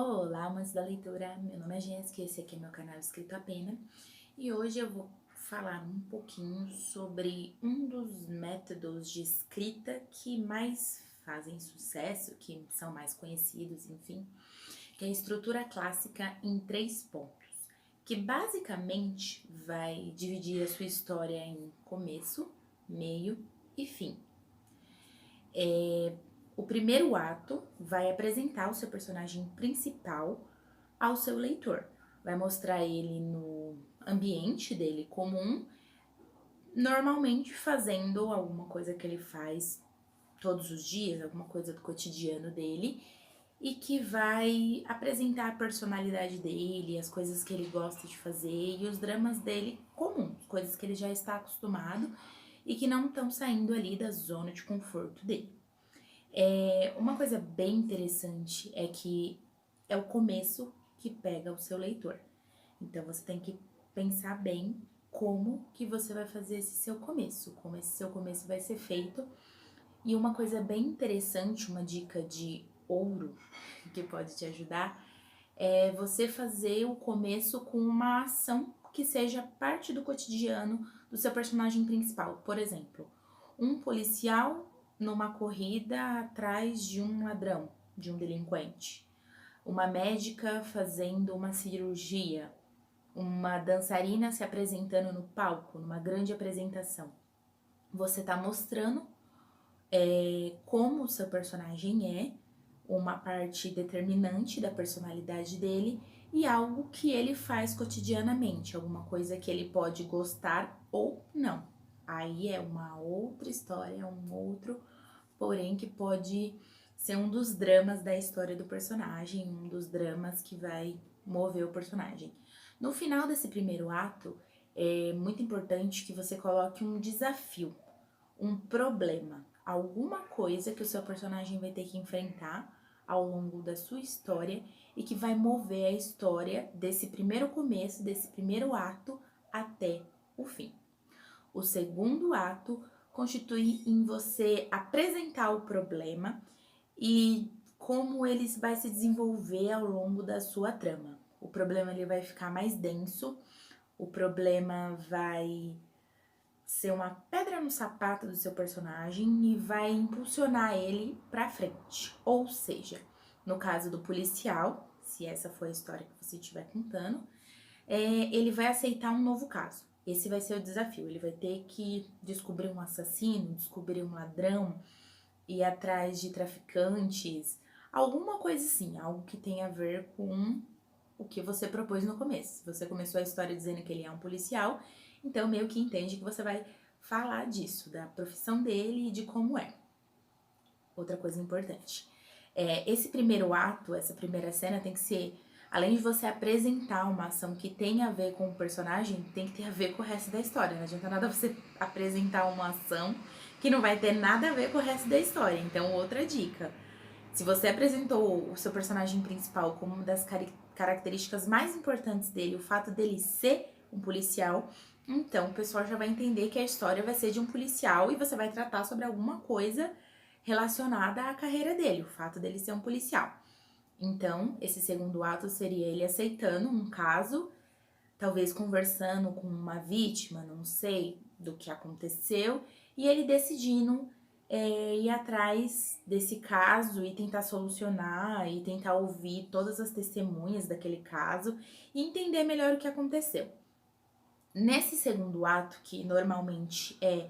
Olá, amantes da leitura, meu nome é Jéssica, esse aqui é meu canal Escrito a Pena e hoje eu vou falar um pouquinho sobre um dos métodos de escrita que mais fazem sucesso, que são mais conhecidos, enfim, que é a estrutura clássica em 3 pontos, que basicamente vai dividir a sua história em começo, meio e fim. O primeiro ato vai apresentar o seu personagem principal ao seu leitor. Vai mostrar ele no ambiente dele comum, normalmente fazendo alguma coisa que ele faz todos os dias, alguma coisa do cotidiano dele, e que vai apresentar a personalidade dele, as coisas que ele gosta de fazer e os dramas dele comuns, coisas que ele já está acostumado e que não estão saindo ali da zona de conforto dele. Uma coisa bem interessante é que é o começo que pega o seu leitor. Então você tem que pensar bem como que você vai fazer esse seu começo, como esse seu começo vai ser feito. E uma coisa bem interessante, uma dica de ouro que pode te ajudar, é você fazer o começo com uma ação que seja parte do cotidiano do seu personagem principal. Por exemplo, um policial numa corrida atrás de um ladrão, de um delinquente. Uma médica fazendo uma cirurgia. Uma dançarina se apresentando no palco, numa grande apresentação. Você tá mostrando como o seu personagem é, uma parte determinante da personalidade dele e algo que ele faz cotidianamente, alguma coisa que ele pode gostar ou não. Aí é uma outra história, um outro porém que pode ser um dos dramas da história do personagem, um dos dramas que vai mover o personagem. No final desse primeiro ato, é muito importante que você coloque um desafio, um problema, alguma coisa que o seu personagem vai ter que enfrentar ao longo da sua história e que vai mover a história desse primeiro começo, desse primeiro ato até o fim. O segundo ato constitui em você apresentar o problema e como ele vai se desenvolver ao longo da sua trama. O problema ele vai ficar mais denso, o problema vai ser uma pedra no sapato do seu personagem e vai impulsionar ele pra frente. Ou seja, no caso do policial, se essa for a história que você estiver contando, ele vai aceitar um novo caso. Esse vai ser o desafio. Ele vai ter que descobrir um assassino, descobrir um ladrão, ir atrás de traficantes, alguma coisa assim, algo que tenha a ver com o que você propôs no começo. Você começou a história dizendo que ele é um policial, então meio que entende que você vai falar disso, da profissão dele e de como é. Outra coisa importante. Esse primeiro ato, essa primeira cena tem que ser, além de você apresentar uma ação que tem a ver com o personagem, tem que ter a ver com o resto da história. Não adianta nada você apresentar uma ação que não vai ter nada a ver com o resto da história. Então, outra dica. Se você apresentou o seu personagem principal como uma das características mais importantes dele, o fato dele ser um policial, então o pessoal já vai entender que a história vai ser de um policial e você vai tratar sobre alguma coisa relacionada à carreira dele, o fato dele ser um policial. Então, esse segundo ato seria ele aceitando um caso, talvez conversando com uma vítima, não sei, do que aconteceu, e ele decidindo ir atrás desse caso e tentar solucionar e tentar ouvir todas as testemunhas daquele caso e entender melhor o que aconteceu. Nesse segundo ato, que normalmente é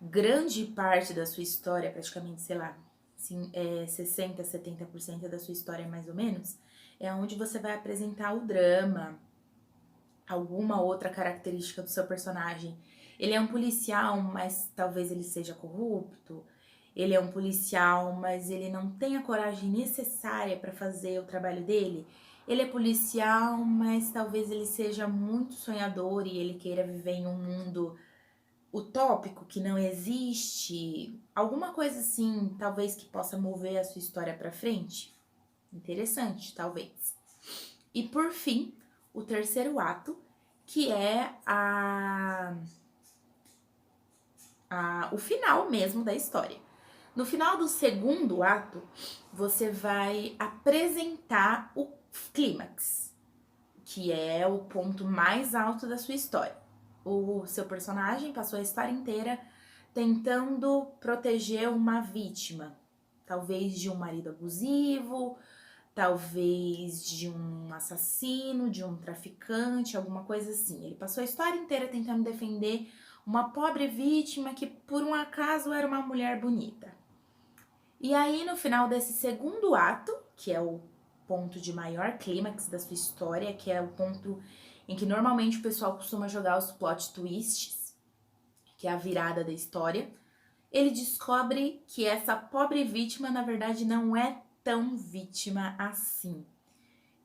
grande parte da sua história, praticamente, sei lá, 60, 70% da sua história mais ou menos, é onde você vai apresentar o drama, alguma outra característica do seu personagem. Ele é um policial, mas talvez ele seja corrupto. Ele é um policial, mas ele não tem a coragem necessária para fazer o trabalho dele. Ele é policial, mas talvez ele seja muito sonhador e ele queira viver em um mundo utópico que não existe. Alguma coisa assim, talvez que possa mover a sua história para frente. Interessante, talvez. E por fim, o terceiro ato, que é o final mesmo da história. No final do segundo ato, você vai apresentar o clímax, que é o ponto mais alto da sua história. O seu personagem passou a história inteira tentando proteger uma vítima, talvez de um marido abusivo, talvez de um assassino, de um traficante, alguma coisa assim. Ele passou a história inteira tentando defender uma pobre vítima que por um acaso era uma mulher bonita. E aí, no final desse segundo ato, que é o ponto de maior clímax da sua história, que é o ponto em que normalmente o pessoal costuma jogar os plot twists, que é a virada da história, ele descobre que essa pobre vítima, na verdade, não é tão vítima assim.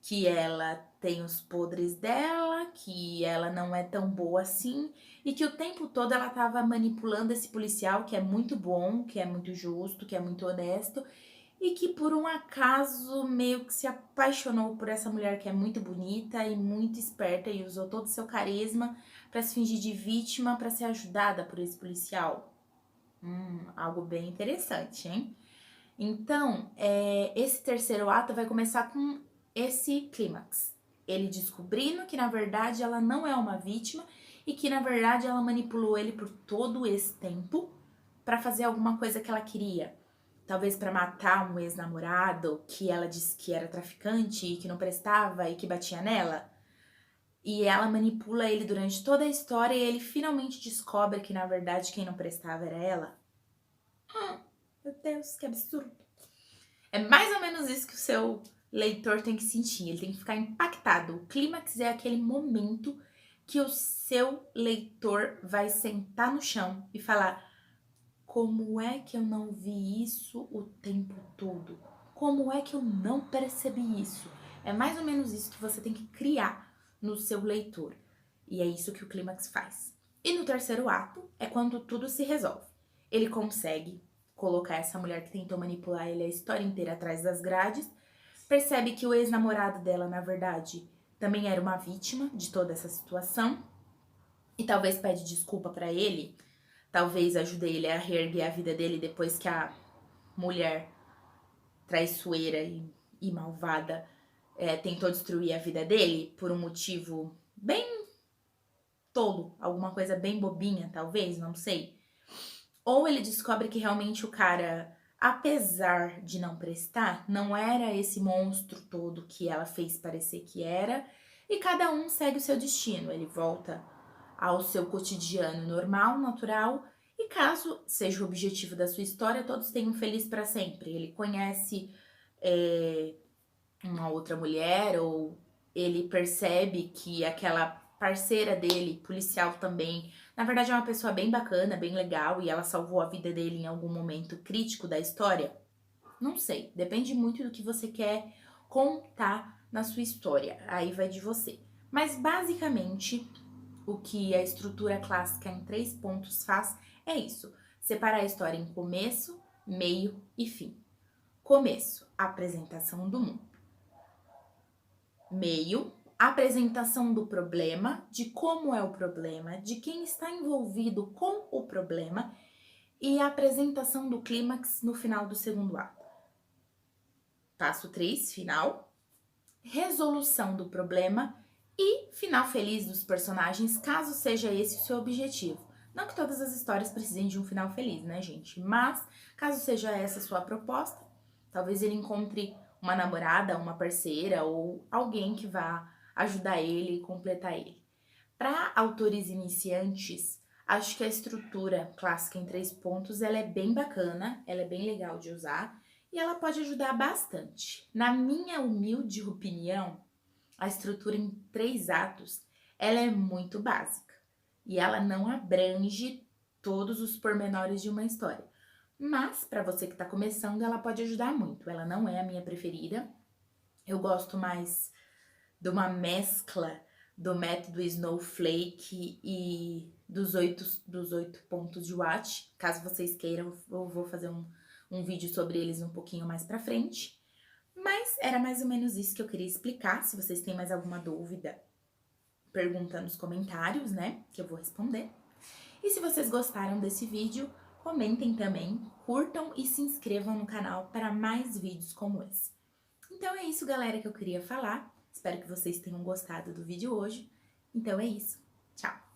Que ela tem os podres dela, que ela não é tão boa assim, e que o tempo todo ela tava manipulando esse policial que é muito bom, que é muito justo, que é muito honesto, e que por um acaso meio que se apaixonou por essa mulher que é muito bonita e muito esperta e usou todo o seu carisma para se fingir de vítima para ser ajudada por esse policial. Algo bem interessante, hein? Então, esse terceiro ato vai começar com esse clímax. Ele descobrindo que, na verdade, ela não é uma vítima e que, na verdade, ela manipulou ele por todo esse tempo para fazer alguma coisa que ela queria. Talvez para matar um ex-namorado que ela disse que era traficante e que não prestava e que batia nela. E ela manipula ele durante toda a história e ele finalmente descobre que, na verdade, quem não prestava era ela. Meu Deus, que absurdo. É mais ou menos isso que o seu leitor tem que sentir, ele tem que ficar impactado. O clímax é aquele momento que o seu leitor vai sentar no chão e falar: como é que eu não vi isso o tempo todo? Como é que eu não percebi isso? É mais ou menos isso que você tem que criar no seu leitor. E é isso que o clímax faz. E no terceiro ato é quando tudo se resolve. Ele consegue colocar essa mulher que tentou manipular ele a história inteira atrás das grades, percebe que o ex-namorado dela, na verdade, também era uma vítima de toda essa situação e talvez pede desculpa pra ele, talvez ajude ele a reerguer a vida dele depois que a mulher traiçoeira e malvada tentou destruir a vida dele por um motivo bem tolo, alguma coisa bem bobinha, talvez, não sei. Ou ele descobre que realmente o cara, apesar de não prestar, não era esse monstro todo que ela fez parecer que era, e cada um segue o seu destino. Ele volta ao seu cotidiano normal, natural, e caso seja o objetivo da sua história, todos tenham feliz para sempre. Ele conhece uma outra mulher, ou ele percebe que aquela parceira dele, policial também, na verdade é uma pessoa bem bacana, bem legal, e ela salvou a vida dele em algum momento crítico da história. Não sei, depende muito do que você quer contar na sua história, aí vai de você. Mas basicamente, o que a estrutura clássica em 3 pontos faz é isso: separar a história em começo, meio e fim. Começo, apresentação do mundo. Meio, apresentação do problema, de como é o problema, de quem está envolvido com o problema, e a apresentação do clímax no final do segundo ato. Passo 3, final, resolução do problema e final feliz dos personagens, caso seja esse o seu objetivo. Não que todas as histórias precisem de um final feliz, né, gente? Mas, caso seja essa a sua proposta, talvez ele encontre uma namorada, uma parceira ou alguém que vá ajudar ele e completar ele. Para autores iniciantes, acho que a estrutura clássica em 3 pontos ela é bem bacana, ela é bem legal de usar e ela pode ajudar bastante. Na minha humilde opinião, a estrutura em 3 atos ela é muito básica e ela não abrange todos os pormenores de uma história. Mas, para você que está começando, ela pode ajudar muito. Ela não é a minha preferida. Eu gosto mais de uma mescla do método Snowflake e dos 8 pontos de Watt. Caso vocês queiram, eu vou fazer um vídeo sobre eles um pouquinho mais pra frente. Mas era mais ou menos isso que eu queria explicar. Se vocês têm mais alguma dúvida, pergunta nos comentários, né? Que eu vou responder. E se vocês gostaram desse vídeo, comentem também, curtam e se inscrevam no canal para mais vídeos como esse. Então é isso, galera, que eu queria falar. Espero que vocês tenham gostado do vídeo hoje. Então é isso. Tchau!